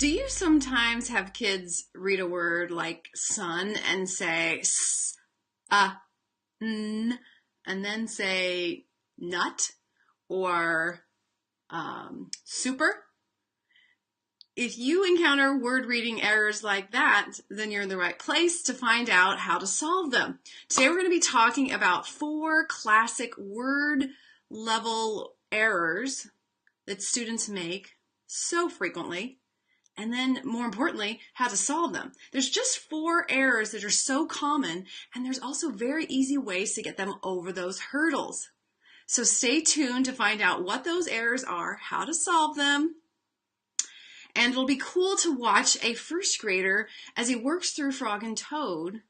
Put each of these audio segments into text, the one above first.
Do you sometimes have kids read a word like sun and say n, and then say nut or super? If you encounter word reading errors like that, then you're in the right place to find out how to solve them. Today we're going to be talking about 4 classic word level errors that students make so frequently, and then more importantly, how to solve them. There's just 4 errors that are so common, and there's also very easy ways to get them over those hurdles. So stay tuned to find out what those errors are, how to solve them, and it'll be cool to watch a first grader as he works through Frog and Toad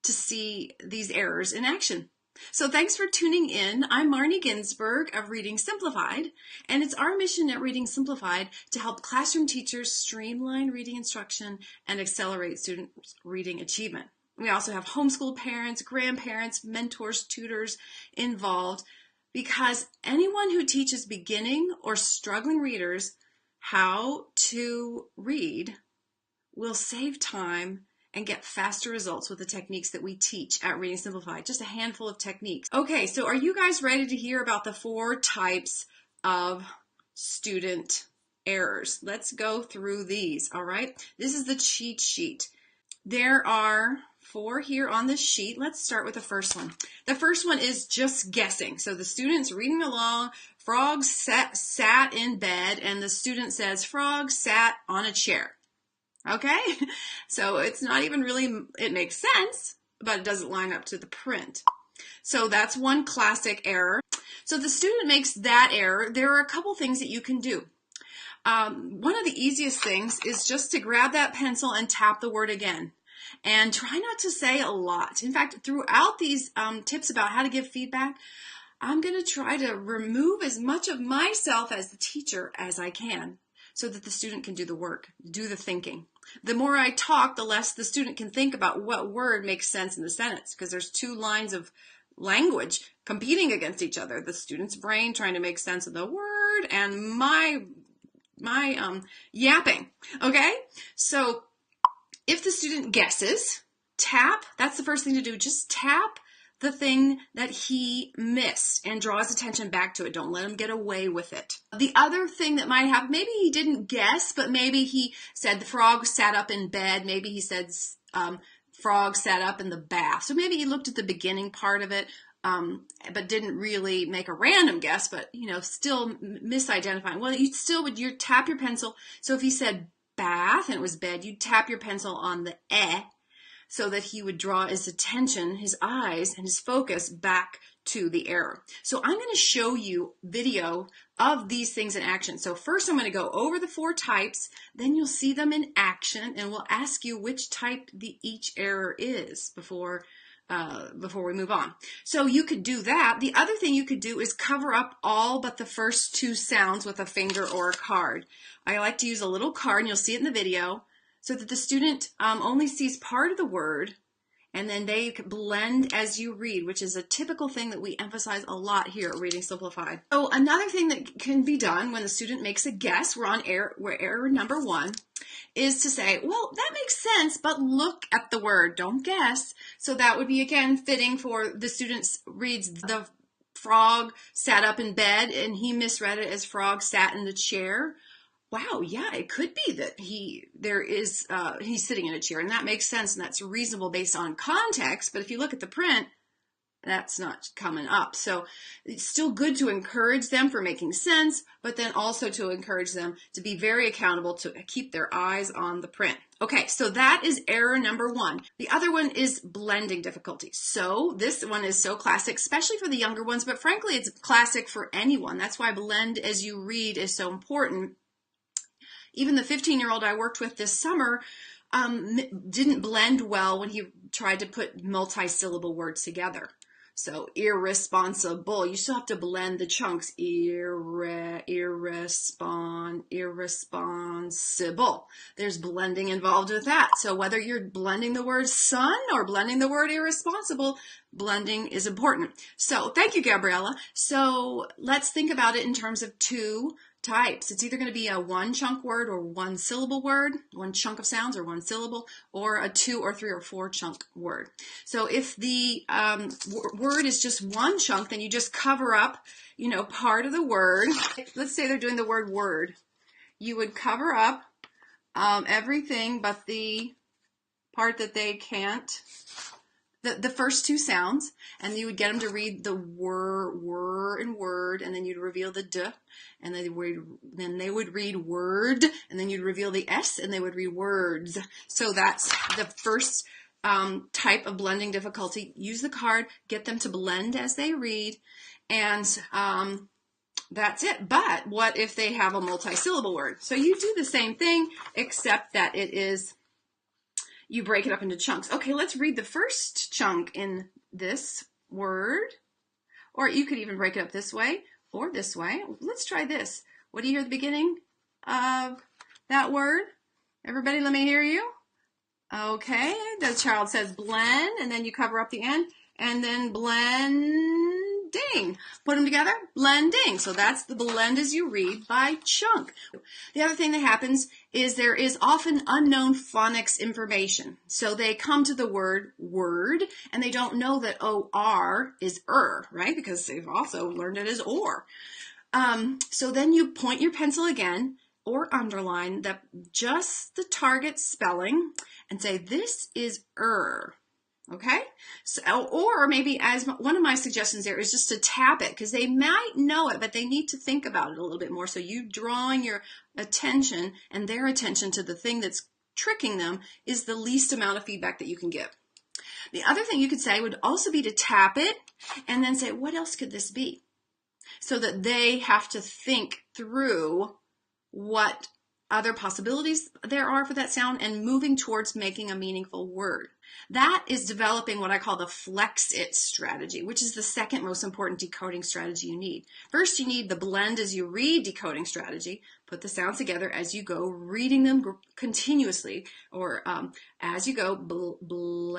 to see these errors in action. So thanks for tuning in. I'm Marnie Ginsberg of Reading Simplified, and it's our mission at Reading Simplified to help classroom teachers streamline reading instruction and accelerate students' reading achievement. We also have homeschool parents, grandparents, mentors, tutors involved, because anyone who teaches beginning or struggling readers how to read will save time and get faster results with the techniques that we teach at Reading Simplified, just a handful of techniques. Okay, so are you guys ready to hear about the 4 types of student errors? Let's go through these, all right? This is the cheat sheet. There are 4 here on this sheet. Let's start with the first one. The first one is just guessing. So the student's reading along, Frog sat in bed, and the student says, Frog sat on a chair. Okay, so it's not even really, it makes sense, but it doesn't line up to the print. So that's one classic error. So the student makes that error. There are a couple things that you can do. One of the easiest things is just to grab that pencil and tap the word again. And try not to say a lot. In fact, throughout these tips about how to give feedback, I'm going to try to remove as much of myself as the teacher as I can, so that the student can do the work, do the thinking. The more I talk, the less the student can think about what word makes sense in the sentence, because there's 2 lines of language competing against each other. The student's brain trying to make sense of the word and my yapping, okay? So if the student guesses, tap, that's the first thing to do. Just tap the thing that he missed and draw his attention back to it. Don't let him get away with it. The other thing that might happen, maybe he didn't guess, but maybe he said the frog sat up in bed. Maybe he said frog sat up in the bath. So maybe he looked at the beginning part of it, but didn't really make a random guess, but still misidentifying. Well, you'd tap your pencil. So if he said bath and it was bed, you'd tap your pencil on the so that he would draw his attention, his eyes, and his focus back to the error. So I'm going to show you video of these things in action. So first I'm going to go over the 4 types, then you'll see them in action, and we'll ask you which type each error is before we move on. So you could do that. The other thing you could do is cover up all but the first 2 sounds with a finger or a card. I like to use a little card, and you'll see it in the video, so that the student only sees part of the word, and then they blend as you read, which is a typical thing that we emphasize a lot here at Reading Simplified. So another thing that can be done when the student makes a guess, we're error number 1, is to say, well, that makes sense, but look at the word, don't guess. So that would be, again, fitting for the student reads the frog sat up in bed, and he misread it as frog sat in the chair. Wow, yeah, it could be that he's sitting in a chair, and that makes sense, and that's reasonable based on context, but if you look at the print, that's not coming up. So it's still good to encourage them for making sense, but then also to encourage them to be very accountable, to keep their eyes on the print. Okay, so that is error number 1. The other one is blending difficulty. So this one is so classic, especially for the younger ones, but frankly, it's classic for anyone. That's why blend as you read is so important. Even the 15-year-old I worked with this summer didn't blend well when he tried to put multi-syllable words together. So irresponsible, you still have to blend the chunks. Irresponsible. There's blending involved with that. So whether you're blending the word sun or blending the word irresponsible, blending is important. So thank you, Gabriella. So let's think about it in terms of 2 types. It's either going to be a one chunk word or one syllable word, one chunk of sounds or one syllable, or a 2 or 3 or 4 chunk word. So if the word is just one chunk, then you just cover up, part of the word. Let's say they're doing the word word. You would cover up everything but the part that they can't, the first 2 sounds, and you would get them to read the word, and word, and then you'd reveal the d, and then they would read word, and then you'd reveal the s, and they would read words. So that's the first type of blending difficulty. Use the card, get them to blend as they read, and that's it. But what if they have a multi-syllable word? So you do the same thing, except that you break it up into chunks. Okay, let's read the first chunk in this word. Or you could even break it up this way or this way. Let's try this. What do you hear at the beginning of that word? Everybody, let me hear you. Okay, the child says blend, and then you cover up the end, and then blending. Put them together, blending. So that's the blend as you read by chunk. The other thing that happens is there is often unknown phonics information. So they come to the word word, and they don't know that O-R is right? Because they've also learned it as or. So then you point your pencil again, or underline just the target spelling, and say, this is okay? So, or maybe as one of my suggestions there is just to tap it, because they might know it, but they need to think about it a little bit more. So you drawing your attention and their attention to the thing that's tricking them is the least amount of feedback that you can give. The other thing you could say would also be to tap it and then say, what else could this be? So that they have to think through what other possibilities there are for that sound and moving towards making a meaningful word. That is developing what I call the flex it strategy, which is the second most important decoding strategy you need. First, you need the blend as you read decoding strategy. Put the sounds together as you go, reading them continuously, or as you go, blend,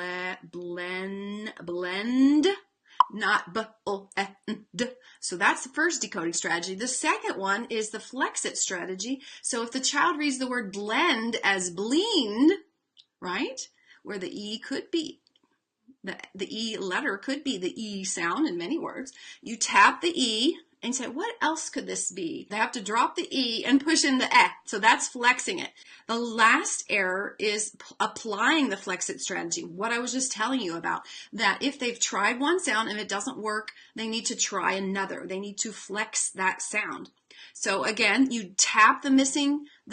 not b-o-n-d. So that's the first decoding strategy. The second one is the flex it strategy. So if the child reads the word blend as bleend, right, where the E could be, the E letter could be the E sound in many words, you tap the E and say, what else could this be? They have to drop the E and push in the E. So that's flexing it. The last error is applying the flex it strategy, what I was just telling you about, that if they've tried one sound and it doesn't work, they need to try another. They need to flex that sound. So again, you tap the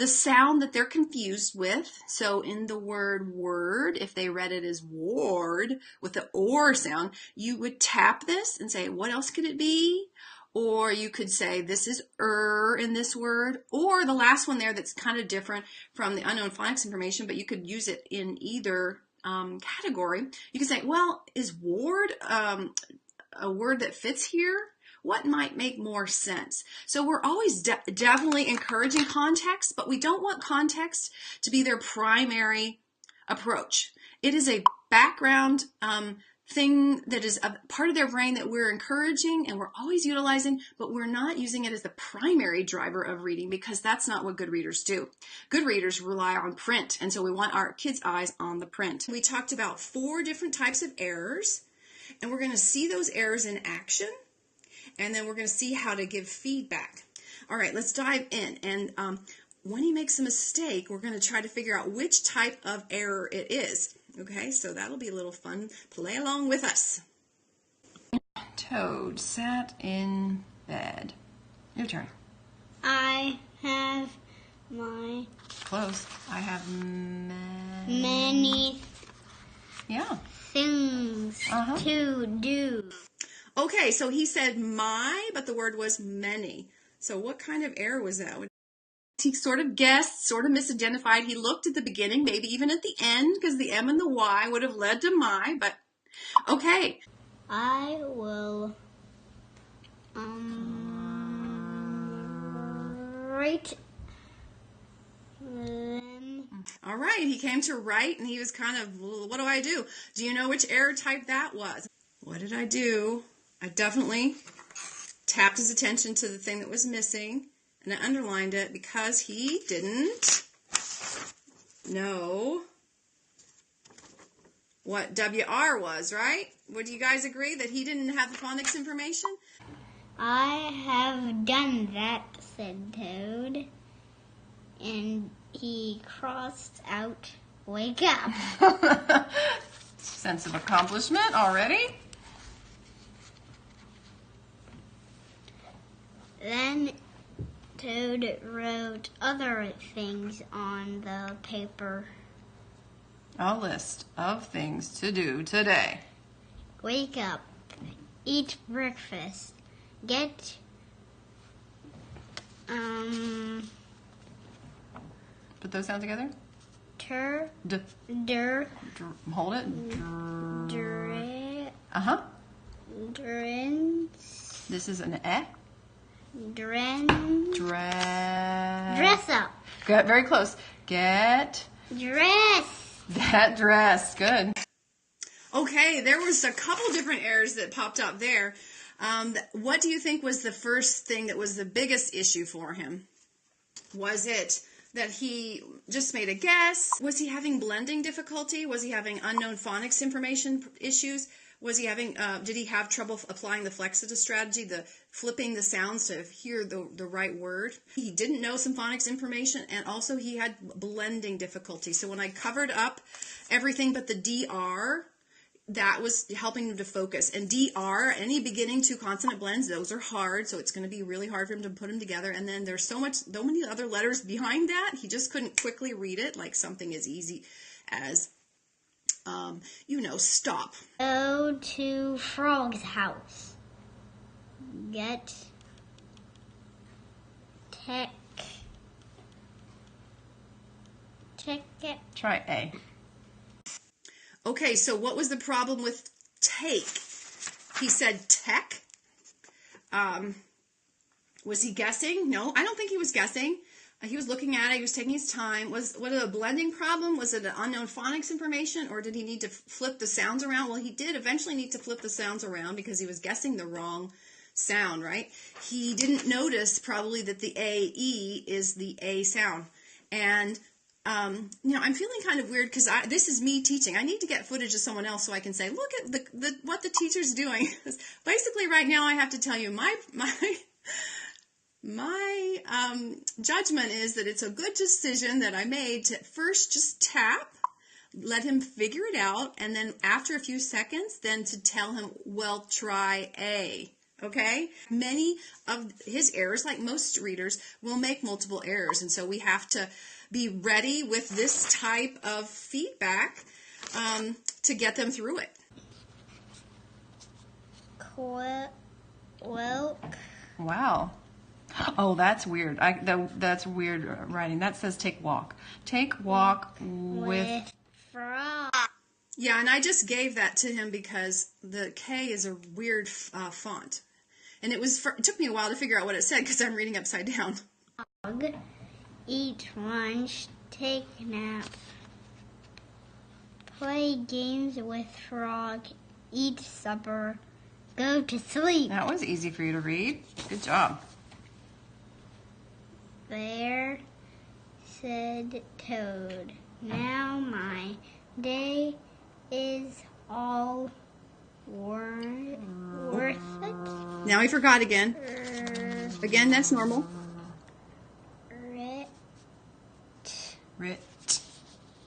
sound that they're confused with. So in the word, if they read it as ward with the or sound, you would tap this and say, what else could it be? Or you could say, this is in this word. Or the last one there that's kind of different from the unknown phonics information, but you could use it in either category. You could say, well, is ward a word that fits here? What might make more sense? So we're always definitely encouraging context, but we don't want context to be their primary approach. It is a background thing that is a part of their brain that we're encouraging and we're always utilizing, but we're not using it as the primary driver of reading, because that's not what good readers do. Good readers rely on print, and so we want our kids' eyes on the print. We talked about 4 different types of errors, and we're going to see those errors in action, and then we're going to see how to give feedback. All right, let's dive in. And when he makes a mistake, we're going to try to figure out which type of error it is. Okay, so that'll be a little fun. Play along with us. Toad sat in bed. Your turn. I have my... Close. I have many things to do. Okay, so he said my, but the word was many. So what kind of error was that? He sort of guessed, sort of misidentified. He looked at the beginning, maybe even at the end, because the M and the Y would have led to my, but okay. I will write them. All right, he came to write, and he was kind of, what do I do? Do you know which error type that was? What did I do? I definitely tapped his attention to the thing that was missing, And I underlined it because he didn't know what WR was, right? Would you guys agree that he didn't have the phonics information? I have done that, said Toad. And he crossed out wake up. Sense of accomplishment already. Then Toad wrote other things on the paper. A list of things to do today. Wake up, eat breakfast, get Put those down together. Hold it. Drinks. This is an e. Dress up. Good, very close. Get that dress. Good. Okay, there was a couple different errors that popped up there. What do you think was the first thing that was the biggest issue for him? Was it that he just made a guess? Was he having blending difficulty? Was he having unknown phonics information issues? Was he having, did he have trouble applying the flexita strategy, the flipping the sounds to hear the right word? He didn't know some phonics information, and also he had blending difficulty. So when I covered up everything but the DR, that was helping him to focus. And DR, any beginning to consonant blends, those are hard, so it's going to be really hard for him to put them together. And then there's so many other letters behind that, he just couldn't quickly read it, like something as easy as, stop. Go to Frog's house. Get it. Try A. Okay, so what was the problem with take? He said tech. Was he guessing? No, I don't think he was guessing. He was looking at it. He was taking his time. Was it a blending problem? Was it an unknown phonics information? Or did he need to flip the sounds around? Well, he did eventually need to flip the sounds around because he was guessing the wrong sound, right? He didn't notice probably that the A-E is the A sound. And I'm feeling kind of weird because this is me teaching. I need to get footage of someone else so I can say, look at what the teacher's doing. Basically, right now, I have to tell you my judgment is that it's a good decision that I made to first just tap, let him figure it out, and then after a few seconds, then to tell him, well, try A. Okay? Many of his errors, like most readers, will make multiple errors, and so we have to be ready with this type of feedback to get them through it. Wow. Oh, that's weird. That's weird writing. That says take walk. Take walk with frog. Yeah, and I just gave that to him because the K is a weird font. And it took me a while to figure out what it said because I'm reading upside down. Frog. Eat lunch, take nap, play games with frog, eat supper, go to sleep. That was easy for you to read. Good job. There, said Toad. Now my day is all worth it. Now he forgot again. Again, that's normal.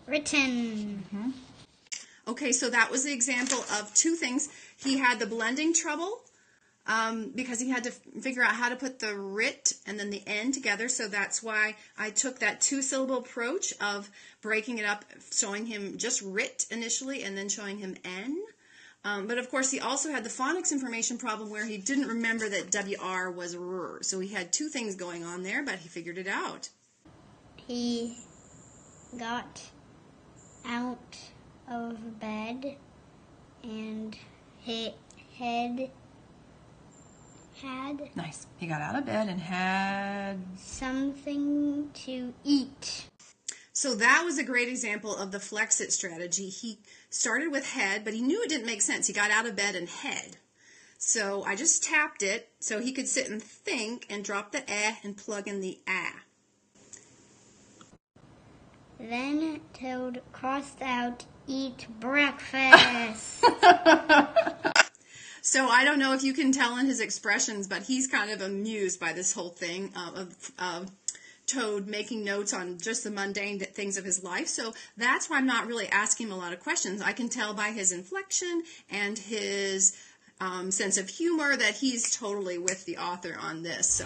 Written. Mm-hmm. Okay, so that was the example of two things. He had the blending trouble because he had to figure out how to put the writ and then the N together. So that's why I took that two-syllable approach of breaking it up, showing him just writ initially and then showing him N. But of course, he also had the phonics information problem where he didn't remember that WR was R. So he had two things going on there, but he figured it out. He got out of bed and had Nice. He got out of bed and had something to eat. So that was a great example of the flex-it strategy. He started with head, but he knew it didn't make sense. He got out of bed and head. So I just tapped it so he could sit and think and drop the eh and plug in the ah. Then Toad crossed out, eat breakfast. So I don't know if you can tell in his expressions, but he's kind of amused by this whole thing of Toad making notes on just the mundane things of his life. So that's why I'm not really asking him a lot of questions. I can tell by his inflection and his sense of humor that he's totally with the author on this. So.